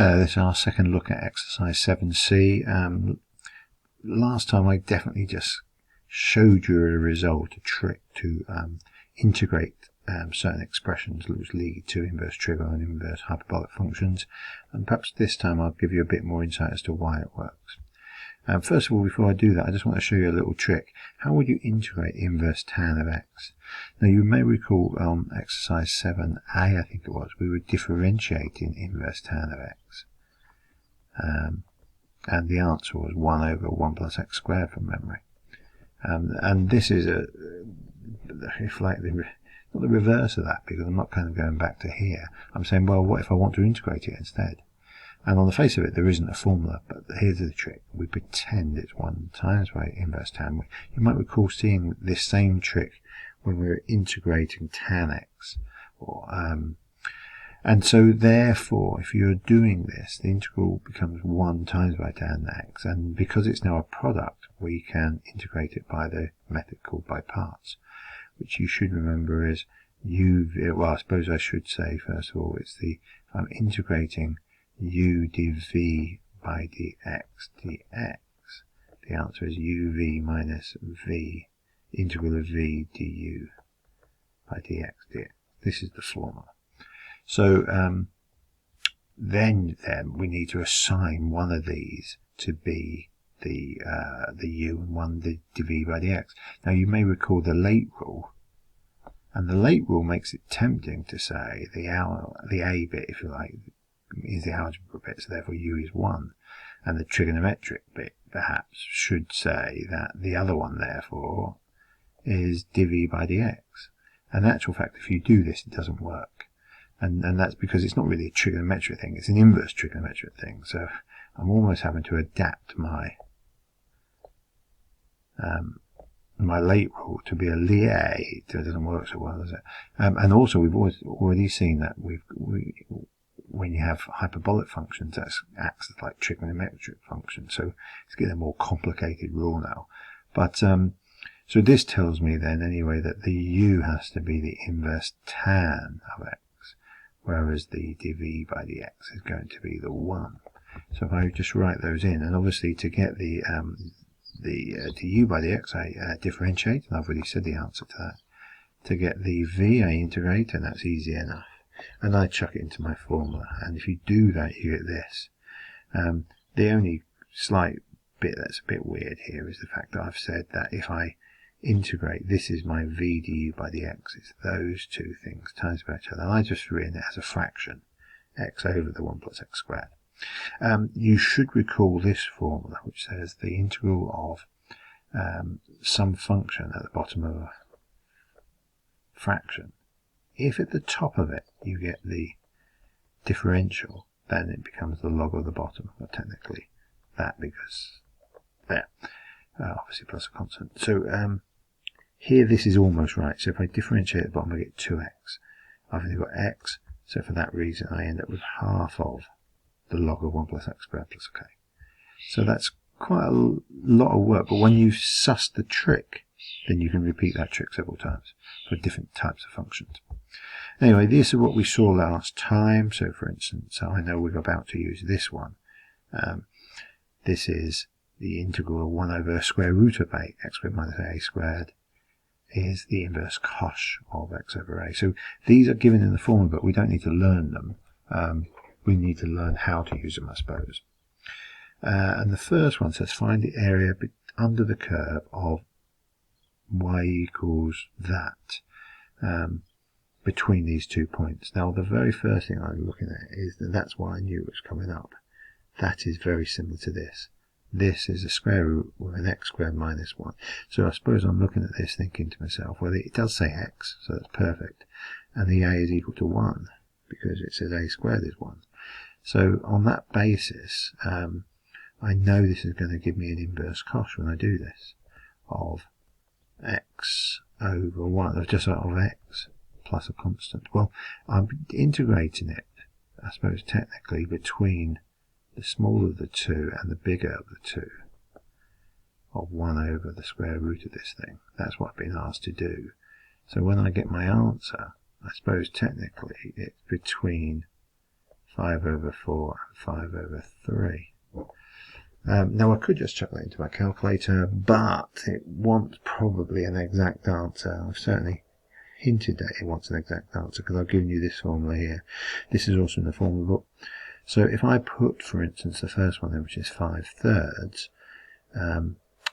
Hello, this is our second look at exercise 7C. Last time I definitely just showed you a result, a trick to integrate certain expressions which lead to inverse trig and inverse hyperbolic functions, and perhaps this time I'll give you a bit more insight as to why it works. First of all, before I do that, I just want to show you a little trick. How would you integrate the inverse tan of x? Now you may recall exercise 7a, I think it was, we were differentiating inverse tan of x. And the answer was 1 over 1 plus x squared from memory. And this is if like not the reverse of that, because I'm not kind of going back to here. I'm saying, well, what if I want to integrate it instead? And on the face of it, there isn't a formula, but here's the trick. We pretend it's 1 times by inverse tan. You might recall seeing this same trick when we were integrating tan x. And so therefore, if you're doing this, the integral becomes 1 times by tan x. And because it's now a product, we can integrate it by the method called by parts, which you should remember is well, I suppose I should say, first of all, it's if I'm integrating u dv by dx dx, the answer is uv minus v, integral of v du by dx dx. This is the formula. So then we need to assign one of these to be the u and one the dv by dx. Now you may recall the late rule, and the late rule makes it tempting to say the a bit, if you like, is the algebra bit, so therefore u is 1, and the trigonometric bit perhaps should say that the other one therefore is dv by dx. And in actual fact, if you do this, it doesn't work, and that's because it's not really a trigonometric thing, it's an inverse trigonometric thing. So I'm almost having to adapt my my late rule to be a lié. It doesn't work so well, does it? And also we've already seen that when you have hyperbolic functions, that acts as like trigonometric functions, so it's getting a more complicated rule now. But so this tells me then anyway that the u has to be the inverse tan of x, whereas the dv by dx is going to be the 1. So if I just write those in, and obviously to get the du by dx I differentiate, and I've already said the answer to that. To get the v I integrate, and that's easy enough. And I chuck it into my formula, and if you do that you get this. The only slight bit that's a bit weird here is the fact that I've said that if I integrate, this is my v du by dx, it's those two things times by each other, and I just written it as a fraction, x over the 1 plus x squared. You should recall this formula, which says the integral of some function at the bottom of a fraction. If at the top of it you get the differential, then it becomes the log of the bottom, or technically that, because there, obviously plus a constant. So here this is almost right. So if I differentiate at the bottom, I get 2x. I've only got x, so for that reason I end up with half of the log of 1 plus x squared plus k. So that's quite a lot of work, but when you suss the trick, then you can repeat that trick several times for different types of functions. Anyway, this is what we saw last time. So for instance, I know we're about to use this one. This is the integral of 1 over square root of a, x squared minus a squared is the inverse cosh of x over a. So these are given in the formula, but we don't need to learn them. We need to learn how to use them, I suppose. And the first one says find the area under the curve of y equals that between these 2 points. Now the very first thing I'm looking at is that's why I knew it was coming up. That is very similar to this. This is a square root with an x squared minus 1. So I suppose I'm looking at this thinking to myself, well, it does say x, so that's perfect. And the a is equal to 1, because it says a squared is 1. So on that basis, I know this is going to give me an inverse cosh when I do this, of x over 1, just of x plus a constant. Well, I'm integrating it, I suppose technically, between the smaller of the two and the bigger of the two, of 1 over the square root of this thing. That's what I've been asked to do. So when I get my answer, I suppose technically it's between 5 over 4 and 5 over 3. Now I could just chuck that into my calculator, but it wants probably an exact answer. I've certainly hinted that it wants an exact answer because I've given you this formula here. This is also in the formula book. So if I put, for instance, the first one in, which is 5/3,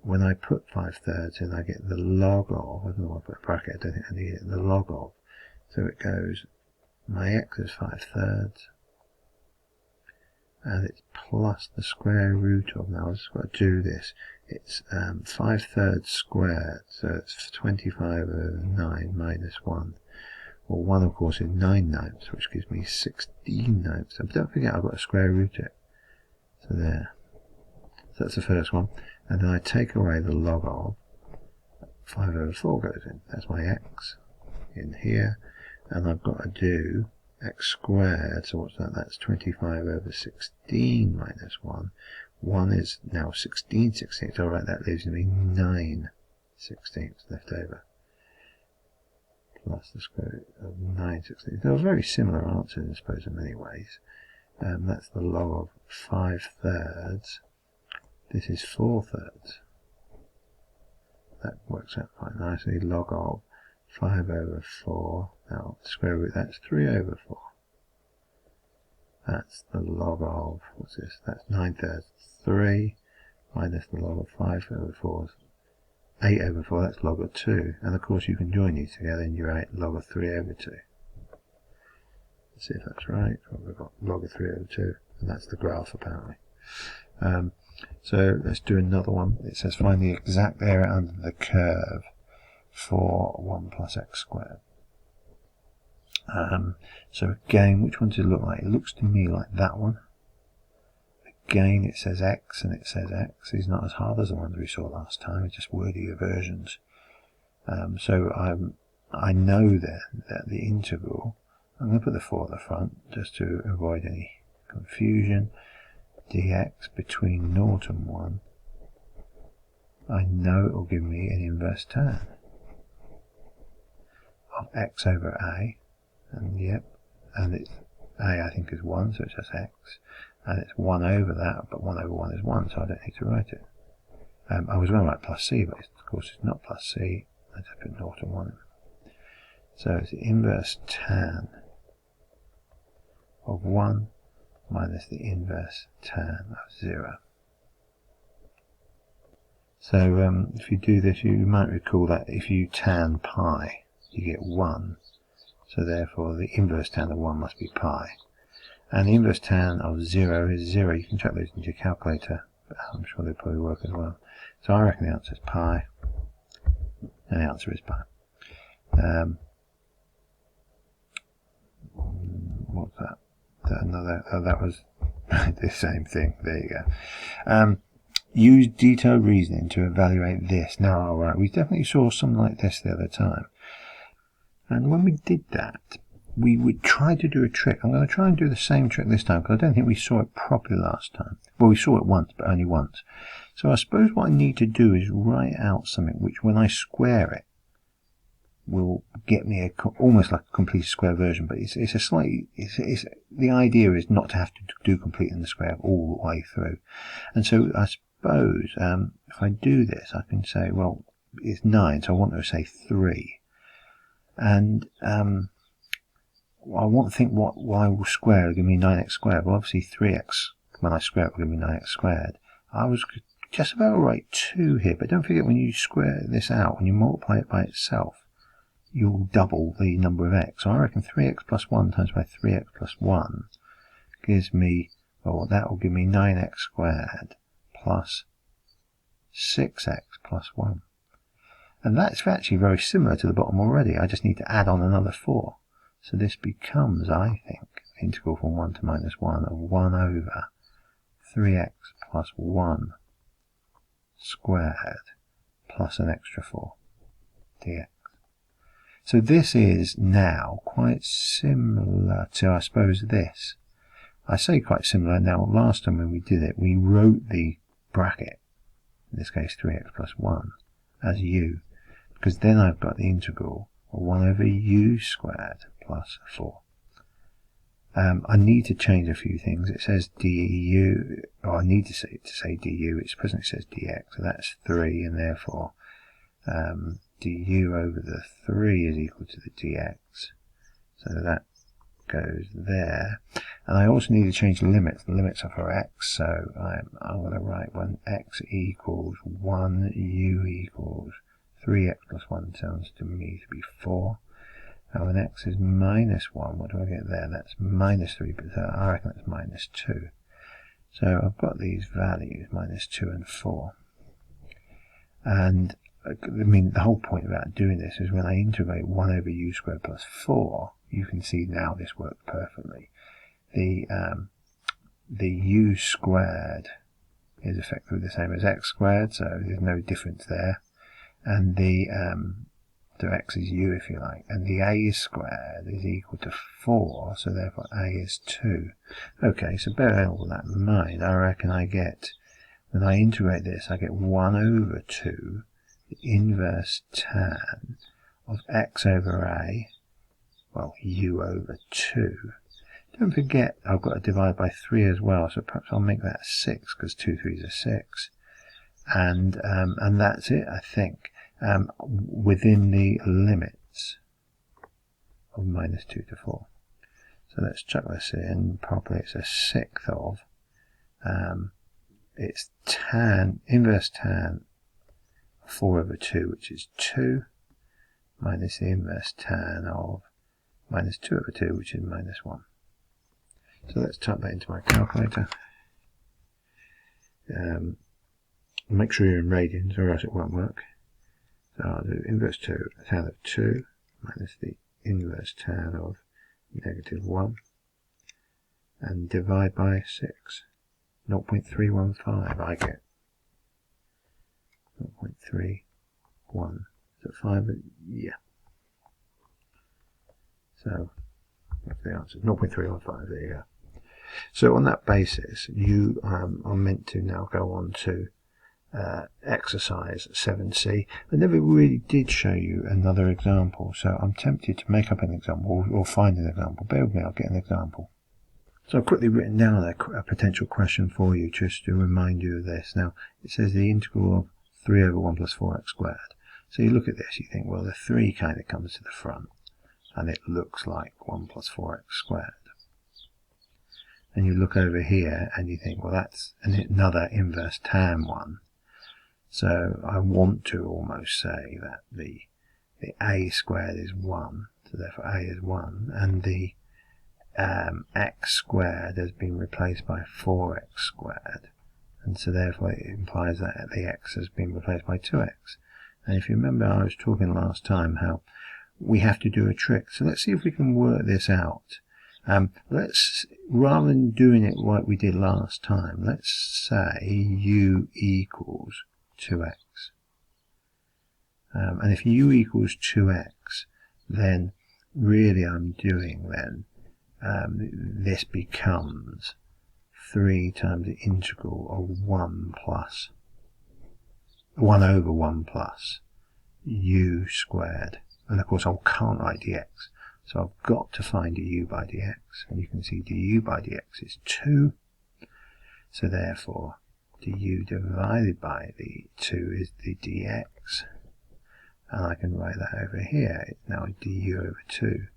when I put 5/3 in, I get the log of, I don't know why I put a bracket, I don't think I need it, the log of. So it goes, my x is 5/3, and it's plus the square root of, now I've just got to do this, it's 5/3 squared, so it's 25 over 9 minus 1. Well, 1 of course is 9/9, which gives me 16/9. But don't forget I've got to square root it. So there. So that's the first one. And then I take away the log of 5 over 4 goes in. That's my x in here. And I've got to do x squared. So what's that? That's 25 over 16 minus 1. 1 is now 16/16. Alright, that leaves me 9/16 left over. Plus the square root of 9/16. They're very similar answers, I suppose, in many ways. That's the log of 5/3. This is 4/3. That works out quite nicely. Log of 5 over 4. Now, the square root, that's 3 over 4. That's the log of, what's this? That's 9/3. 3 minus the log of 5 over 4 is 8 over 4, that's log of 2. And of course you can join these together and you're 8 log of 3 over 2. Let's see if that's right. Well, we've got log of 3 over 2. And that's the graph apparently. So let's do another one. It says find the exact area under the curve for 1 plus x squared. So again, which one does it look like? It looks to me like that one. Again, it says x and it says x. It's not as hard as the ones we saw last time. It's just wordier versions. So I know then that the integral, I'm going to put the 4 at the front just to avoid any confusion. Dx between 0 and 1. I know it will give me an inverse tan of x over a. And yep, and it's a I think is 1, so it's just x. And it's 1 over that, but 1 over 1 is 1, so I don't need to write it. I was going to write plus c, but of course it's not plus c. I just put 0 and 1 in. So it's the inverse tan of 1 minus the inverse tan of 0. So if you do this, you might recall that if you tan pi, you get 1. So therefore the inverse tan of 1 must be pi. And the inverse tan of 0 is 0. You can check those into your calculator, but I'm sure they'll probably work as well. So I reckon the answer is pi. And the answer is pi. What's that? Another, that was the same thing. There you go. Use detailed reasoning to evaluate this. Now, alright, we definitely saw something like this the other time. And when we did that, we would try to do a trick. I'm going to try and do the same trick this time because I don't think we saw it properly last time. Well, we saw it once, but only once. So I suppose what I need to do is write out something which, when I square it, will get me almost like a complete square version. But it's a slightly, the idea is not to have to do complete in the square all the way through. And so I suppose if I do this, I can say, well, it's 9, so I want to say 3. And I want to think what y will square will give me 9x squared. Well, obviously 3x, when I square it, will give me 9x squared. I was just about to write 2 here, but don't forget when you square this out, when you multiply it by itself, you'll double the number of x. So I reckon 3x plus 1 times by 3x plus 1 gives me, well, that will give me 9x squared plus 6x plus 1. And that's actually very similar to the bottom already. I just need to add on another 4. So this becomes, I think, integral from 1 to minus 1 of 1 over 3x plus 1 squared plus an extra 4 dx. So this is now quite similar to, I suppose, this. I say quite similar. Now, last time when we did it, we wrote the bracket, in this case 3x plus 1, as u, because then I've got the integral of 1 over u squared plus 4. I need to change a few things. It says du, or I need to say du. It presently says dx, so that's 3, and therefore du over the 3 is equal to the dx. So that goes there. And I also need to change the limits. The limits are for x, so I'm going to write when x equals 1, u equals 3x plus 1 turns to me to be 4. And when x is minus 1, what do I get there? That's minus 3, but I reckon that's minus 2. So I've got these values, minus 2 and 4. And I mean, the whole point about doing this is when I integrate 1 over u squared plus 4, you can see now this works perfectly. The u squared is effectively the same as x squared, so there's no difference there. And so x is u, if you like, and the a squared is equal to 4, so therefore a is 2. Okay, so bear all that in mind. I reckon I get, when I integrate this, I get 1 over 2, the inverse tan of x over a, well, u over 2. Don't forget I've got to divide by 3 as well, so perhaps I'll make that 6, because 2 3s are 6. And that's it, I think. Within the limits of minus 2 to 4. So let's chuck this in properly. It's a sixth of, it's tan, inverse tan 4 over 2, which is 2, minus the inverse tan of minus 2 over 2, which is minus 1. So let's type that into my calculator. Make sure you're in radians, or else it won't work. So I'll do inverse 2, tan of 2, minus the inverse tan of negative 1, and divide by 6. 0.315 I get. 0.31. Is it 5? Yeah. So that's the answer. 0.315, there you go. So on that basis, you are meant to now go on to exercise 7C. I never really did show you another example, so I'm tempted to make up an example or find an example. Bear with me, I'll get an example. So I've quickly written down a potential question for you just to remind you of this. Now, it says the integral of 3 over 1 plus 4x squared. So you look at this, you think, well, the 3 kind of comes to the front, and it looks like 1 plus 4x squared. And you look over here, and you think, well, that's another inverse tan one. So I want to almost say that the a squared is 1, so therefore a is 1, and the x squared has been replaced by 4x squared, and so therefore it implies that the x has been replaced by 2x. And if you remember, I was talking last time how we have to do a trick. So let's see if we can work this out. Let's, rather than doing it like we did last time, let's say u equals 2x. And if u equals 2x, then really I'm doing then, this becomes 3 times the integral of 1 over 1 plus u squared. And of course I can't write dx, so I've got to find du by dx. And you can see du by dx is 2. So therefore du divided by the 2 is the dx. And I can write that over here. It's now du over 2.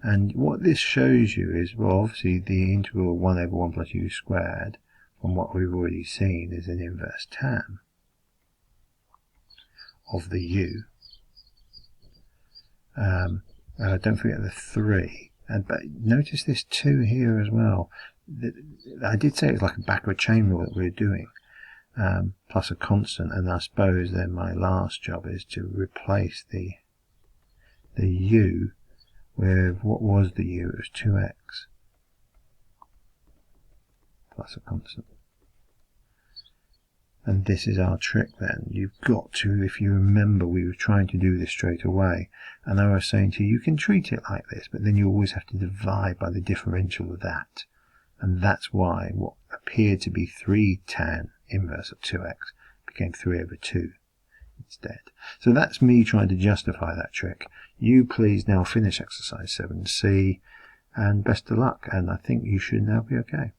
And what this shows you is, well, obviously the integral of 1 over 1 plus u squared, from what we've already seen, is an inverse tan of the u. Don't forget the 3. But notice this 2 here as well. I did say it's like a backward chain rule that we're doing, plus a constant, and I suppose then my last job is to replace the u with, what was the u? It was 2x plus a constant. And this is our trick then. You've got to, if you remember, we were trying to do this straight away, and I was saying to you, you can treat it like this, but then you always have to divide by the differential of that. And that's why what appeared to be 3 tan inverse of 2x became 3 over 2 instead. So that's me trying to justify that trick. You please now finish exercise 7C, and best of luck, and I think you should now be okay.